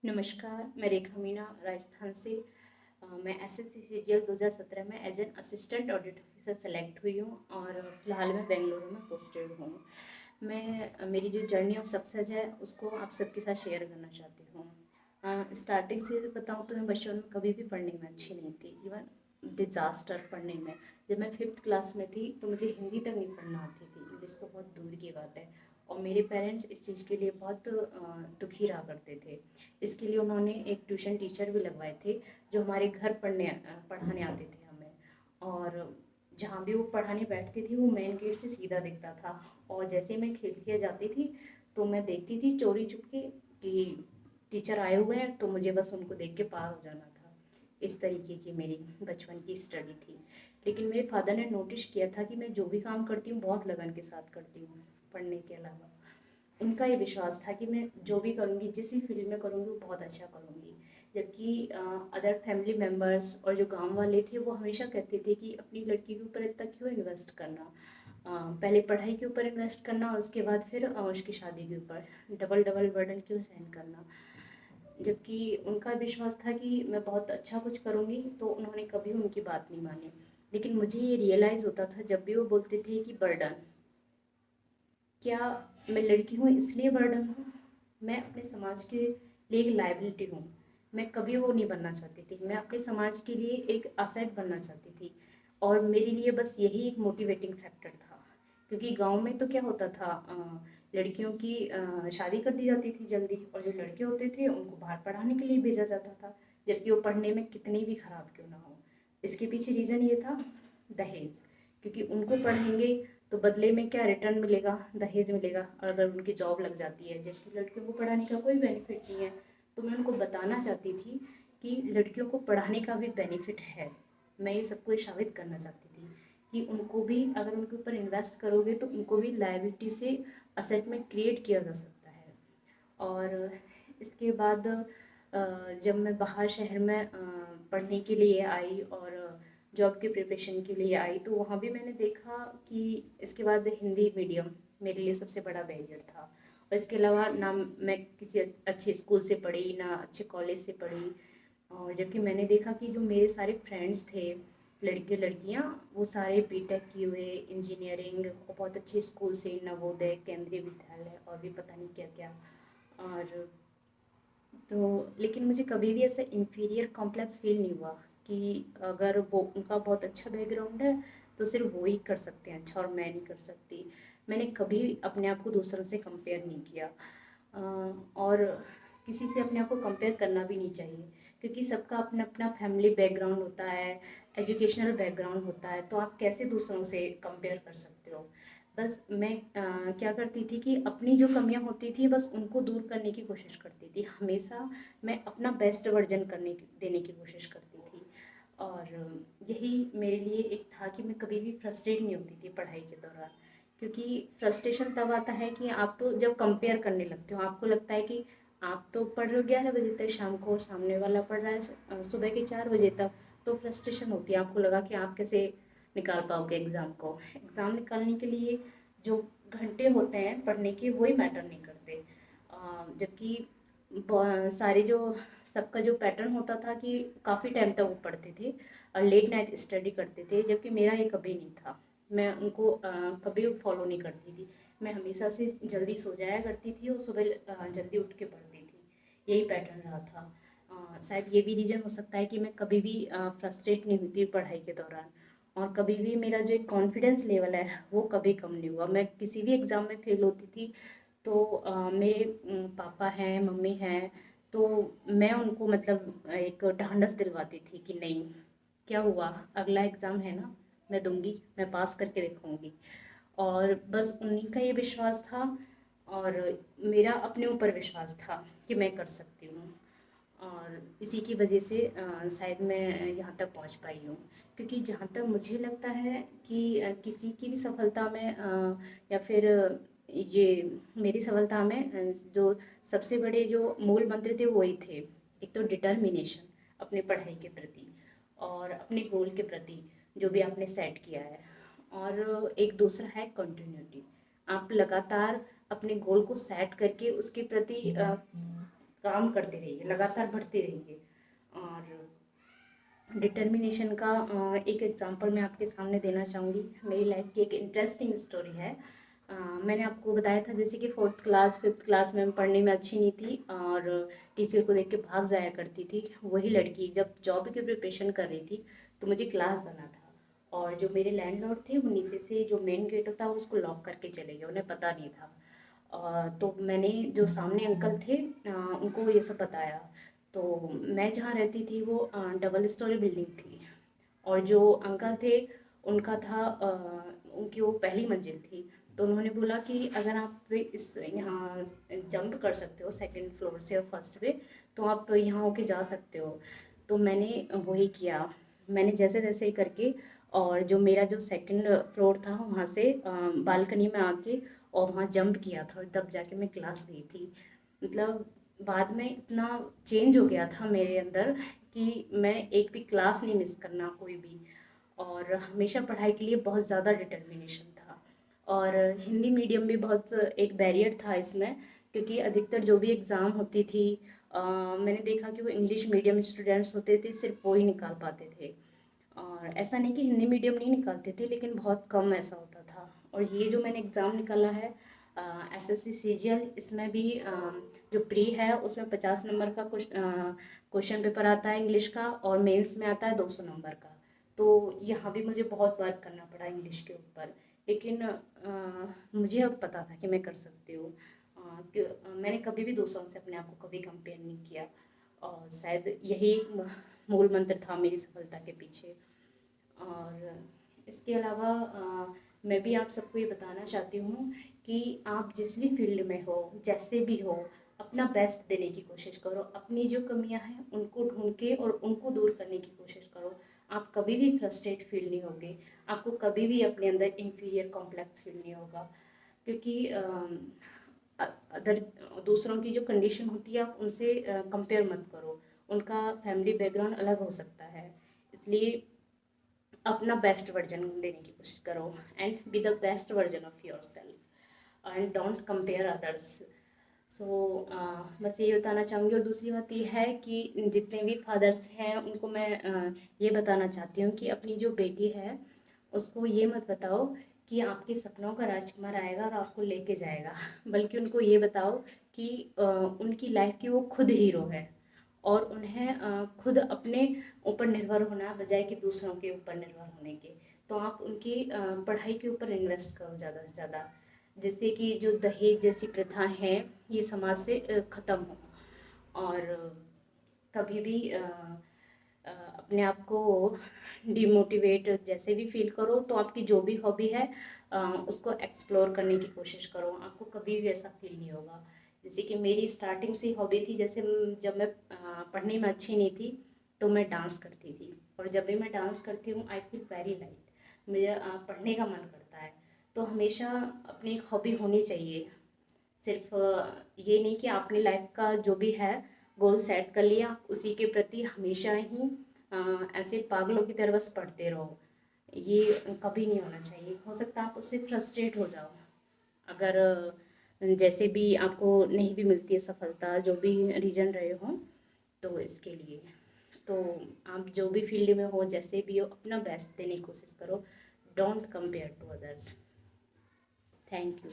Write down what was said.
नमस्कार, मैं रेखा मीणा राजस्थान से। मैं एसएससी सीजीएल 2017 में as an assistant audit officer select हुई हूँ और फिलहाल मैं बेंगलुरु में पोस्टेड हूँ। मैं मेरी जो जर्नी ऑफ सक्सेस है उसको आप सबके साथ शेयर करना चाहती हूँ। स्टार्टिंग से बताऊँ तो मैं बचपन में कभी भी पढ़ने में अच्छी नहीं थी, इवन डिज़ास्टर पढ़ने में। जब मैं 5th क्लास में थी तो मुझे हिंदी तक नहीं पढ़ना आती थी, इंग्लिश तो बहुत दूर की बात है। और मेरे पेरेंट्स इस चीज़ के लिए बहुत दुखी रहा करते थे। इसके लिए उन्होंने एक ट्यूशन टीचर भी लगवाए थे जो हमारे घर पढ़ाने आते थे हमें। और जहाँ भी वो पढ़ाने बैठती थी वो मेन गेट से सीधा दिखता था। और जैसे ही मैं खेल के जाती थी तो मैं देखती थी चोरी चुपके कि टीचर आए हुए हैं, तो मुझे बस उनको देख के पार हो जाना था। इस तरीके की मेरी बचपन की स्टडी थी। लेकिन मेरे फादर ने नोटिस किया था कि मैं जो भी काम करती हूँ बहुत लगन के साथ करती हूँ पढ़ने के अलावा। उनका ये विश्वास था कि मैं जो भी करूँगी, जिस भी फील्ड में करूँगी वो बहुत अच्छा करूँगी। जबकि अदर फैमिली मेम्बर्स और जो गांव वाले थे वो हमेशा कहते थे कि अपनी लड़की के ऊपर इतना क्यों इन्वेस्ट करना। पहले पढ़ाई के ऊपर इन्वेस्ट करना और उसके बाद फिर उसकी शादी के ऊपर डबल डबल बर्डन क्यों सहन करना। जबकि उनका विश्वास था कि मैं बहुत अच्छा कुछ करूँगी, तो उन्होंने कभी उनकी बात नहीं मानी। लेकिन मुझे ये रियलाइज़ होता था जब भी वो बोलते थे कि बर्डन, क्या मैं लड़की हूँ इसलिए बर्डन हूँ? मैं अपने समाज के लिए एक लाइबिलिटी हूँ। मैं कभी वो नहीं बनना चाहती थी, मैं अपने समाज के लिए एक असेट बनना चाहती थी। और मेरे लिए बस यही एक मोटिवेटिंग फैक्टर था। क्योंकि गांव में तो क्या होता था, लड़कियों की शादी कर दी जाती थी जल्दी, और जो लड़के होते थे उनको बाहर पढ़ाने के लिए भेजा जाता था, जबकि वो पढ़ने में कितनी भी खराब क्यों ना हो। इसके पीछे रीज़न ये था, दहेज। क्योंकि उनको पढ़ाएंगे तो बदले में क्या रिटर्न मिलेगा, दहेज मिलेगा। और अगर उनकी जॉब लग जाती है, जबकि लड़कियों को पढ़ाने का कोई बेनिफिट नहीं है। तो मैं उनको बताना चाहती थी कि लड़कियों को पढ़ाने का भी बेनिफिट है। मैं ये सबको साबित करना चाहती थी कि उनको भी, अगर उनके ऊपर इन्वेस्ट करोगे तो उनको भी लायबिलिटी से असेट में क्रिएट किया जा सकता है। और इसके बाद जब मैं बाहर शहर में पढ़ने के लिए आई और जॉब के प्रिपरेशन के लिए आई, तो वहाँ भी मैंने देखा कि इसके बाद हिंदी मीडियम मेरे लिए सबसे बड़ा बैरियर था। और इसके अलावा ना मैं किसी अच्छे स्कूल से पढ़ी, ना अच्छे कॉलेज से पढ़ी। और जबकि मैंने देखा कि जो मेरे सारे फ्रेंड्स थे, लड़के लड़कियां, वो सारे बीटेक किए हुए, इंजीनियरिंग और बहुत अच्छे स्कूल से, नवोदय, केंद्रीय विद्यालय और भी पता नहीं क्या क्या। और तो लेकिन मुझे कभी भी ऐसा इंफीरियर कॉम्प्लेक्स फील नहीं हुआ कि अगर वो उनका बहुत अच्छा बैकग्राउंड है तो सिर्फ वो ही कर सकते हैं अच्छा और मैं नहीं कर सकती। मैंने कभी अपने आप को दूसरों से कंपेयर नहीं किया। और किसी से अपने आप को कंपेयर करना भी नहीं चाहिए, क्योंकि सबका अपना अपना फैमिली बैकग्राउंड होता है, एजुकेशनल बैकग्राउंड होता है। तो आप कैसे दूसरों से कंपेयर कर सकते हो। बस मैं क्या करती थी कि अपनी जो कमियां होती थी बस उनको दूर करने की कोशिश करती थी हमेशा। मैं अपना बेस्ट वर्जन देने की कोशिश करती थी। और यही मेरे लिए एक था कि मैं कभी भी फ्रस्ट्रेट नहीं होती थी पढ़ाई के दौरान। क्योंकि फ्रस्ट्रेशन तब आता है कि आप तो जब कंपेयर करने लगते हो, आपको लगता है कि आप तो पढ़ रहे हो 11 बजे तक शाम को, सामने वाला पढ़ रहा है सुबह के 4 बजे तक। तो फ्रस्ट्रेशन होती है, आपको लगा कि आप कैसे निकाल पाओगे एग्ज़ाम को। एग्ज़ाम निकालने के लिए जो घंटे होते हैं पढ़ने के वही मैटर नहीं करते। जबकि सारे जो सबका जो पैटर्न होता था कि काफ़ी टाइम तक वो पढ़ते थे और लेट नाइट स्टडी करते थे, जबकि मेरा ये कभी नहीं था। मैं उनको कभी फॉलो नहीं करती थी। मैं हमेशा से जल्दी सो जाया करती थी और सुबह जल्दी उठ के पढ़ती थी। यही पैटर्न रहा था। शायद ये भी रीज़न हो सकता है कि मैं कभी भी फ्रस्ट्रेट नहीं हुई थी पढ़ाई के दौरान। और कभी भी मेरा जो एक कॉन्फिडेंस लेवल है वो कभी कम नहीं हुआ। मैं किसी भी एग्ज़ाम में फेल होती थी तो मेरे पापा हैं, मम्मी हैं, तो मैं उनको मतलब एक ढांढस दिलवाती थी कि नहीं, क्या हुआ, अगला एग्ज़ाम है ना, मैं दूंगी, मैं पास करके दिखाऊंगी। और बस उन्हीं का ये विश्वास था और मेरा अपने ऊपर विश्वास था कि मैं कर सकती हूँ। और इसी की वजह से शायद मैं यहाँ तक पहुँच पाई हूँ। क्योंकि जहाँ तक मुझे लगता है कि किसी की भी सफलता में या फिर ये मेरी सफलता में जो सबसे बड़े जो मूल मंत्र थे वो ही थे। एक तो डिटर्मिनेशन अपने पढ़ाई के प्रति और अपने गोल के प्रति जो भी आपने सेट किया है। और एक दूसरा है कंटिन्यूटी। आप लगातार अपने गोल को सेट करके उसके प्रति काम करते रहिए, लगातार बढ़ते रहिए। और डिटर्मिनेशन का एक एग्जांपल मैं आपके सामने देना चाहूँगी। मेरी लाइफ की एक इंटरेस्टिंग स्टोरी है। मैंने आपको बताया था जैसे कि 4th क्लास 5th क्लास में पढ़ने में अच्छी नहीं थी और टीचर को देख के भाग जाया करती थी। वही लड़की जब जॉब की प्रिपरेशन कर रही थी तो मुझे क्लास जाना था, और जो मेरे लैंडलॉर्ड थे वो नीचे से जो मेन गेट होता है उसको लॉक करके चले गए, उन्हें पता नहीं था। तो मैंने जो सामने अंकल थे उनको ये सब बताया। तो मैं जहाँ रहती थी वो डबल स्टोरी बिल्डिंग थी, और जो अंकल थे उनका था उनकी वो पहली मंजिल थी। तो उन्होंने बोला कि अगर आप इस यहाँ जंप कर सकते हो सेकंड फ्लोर से और फर्स्ट पे, तो आप यहाँ होके जा सकते हो। तो मैंने वही किया, मैंने जैसे तैसे ही करके, और जो मेरा जो सेकंड फ्लोर था वहाँ से बालकनी में आके और वहाँ जंप किया था, और तब जाके मैं क्लास गई थी। मतलब बाद में इतना चेंज हो गया था मेरे अंदर कि मैं एक भी क्लास नहीं मिस करना कोई भी, और हमेशा पढ़ाई के लिए बहुत ज़्यादा डिटर्मिनेशन था। और हिंदी मीडियम भी बहुत एक बैरियर था इसमें, क्योंकि अधिकतर जो भी एग्ज़ाम होती थी मैंने देखा कि वो इंग्लिश मीडियम स्टूडेंट्स होते थे, सिर्फ वो ही निकाल पाते थे। और ऐसा नहीं कि हिंदी मीडियम नहीं निकालते थे, लेकिन बहुत कम ऐसा होता था। और ये जो मैंने एग्ज़ाम निकाला है एसएससी सीजीएल, इसमें भी जो प्री है उसमें 50 नंबर का क्वेश्चन पेपर आता है इंग्लिश का, और मेंस में आता है 200 नंबर का। तो यहाँ भी मुझे बहुत वर्क करना पड़ा इंग्लिश के ऊपर, लेकिन मुझे अब पता था कि मैं कर सकती हूँ। मैंने कभी भी दूसरों से अपने आप को कभी कंपेयर नहीं किया, और शायद यही एक मूल मंत्र था मेरी सफलता के पीछे। और इसके अलावा मैं भी आप सबको ये बताना चाहती हूँ कि आप जिस भी फील्ड में हो, जैसे भी हो, अपना बेस्ट देने की कोशिश करो। अपनी जो कमियां हैं उनको ढूंढ के और उनको दूर करने की कोशिश करो। आप कभी भी फ्रस्ट्रेट फील नहीं होगे, आपको कभी भी अपने अंदर इंफीरियर कॉम्प्लेक्स फील नहीं होगा, क्योंकि अदर दूसरों की जो कंडीशन होती है आप उनसे कंपेयर मत करो। उनका फैमिली बैकग्राउंड अलग हो सकता है, इसलिए अपना बेस्ट वर्जन देने की कोशिश करो, and be the best version of yourself and don't compare others. So बस ये बताना चाहूँगी। और दूसरी बात ये है कि जितने भी फादर्स हैं उनको मैं ये बताना चाहती हूँ कि अपनी जो बेटी है उसको ये मत बताओ कि आपके सपनों का राजकुमार आएगा और आपको लेके जाएगा, बल्कि उनको ये बताओ कि उनकी लाइफ की वो खुद हीरो है, और उन्हें खुद अपने ऊपर निर्भर होना बजाय कि दूसरों के ऊपर निर्भर होने के। तो आप उनकी पढ़ाई के ऊपर इन्वेस्ट करो ज़्यादा से ज़्यादा, जैसे कि जो दहेज जैसी प्रथा है ये समाज से ख़त्म हो। और कभी भी अपने आप को डिमोटिवेट जैसे भी फील करो तो आपकी जो भी हॉबी है उसको एक्सप्लोर करने की कोशिश करो, आपको कभी भी ऐसा फील नहीं होगा। जैसे कि मेरी स्टार्टिंग से हॉबी थी, जैसे जब मैं पढ़ने में अच्छी नहीं थी तो मैं डांस करती थी, और जब भी मैं डांस करती हूँ आई फील वेरी लाइट, मुझे पढ़ने का मन करता है। तो हमेशा अपनी एक हॉबी होनी चाहिए, सिर्फ ये नहीं कि आपने लाइफ का जो भी है गोल सेट कर लिया उसी के प्रति हमेशा ही ऐसे पागलों की तरह बस पढ़ते रहो। ये कभी नहीं होना चाहिए। हो सकता है आप उससे फ्रस्ट्रेट हो जाओ, अगर जैसे भी आपको नहीं भी मिलती है सफलता, जो भी रीजन रहे हो, तो इसके लिए तो आप जो भी फील्ड में हो, जैसे भी हो, अपना बेस्ट देने की कोशिश करो। Don't compare to others. Thank you.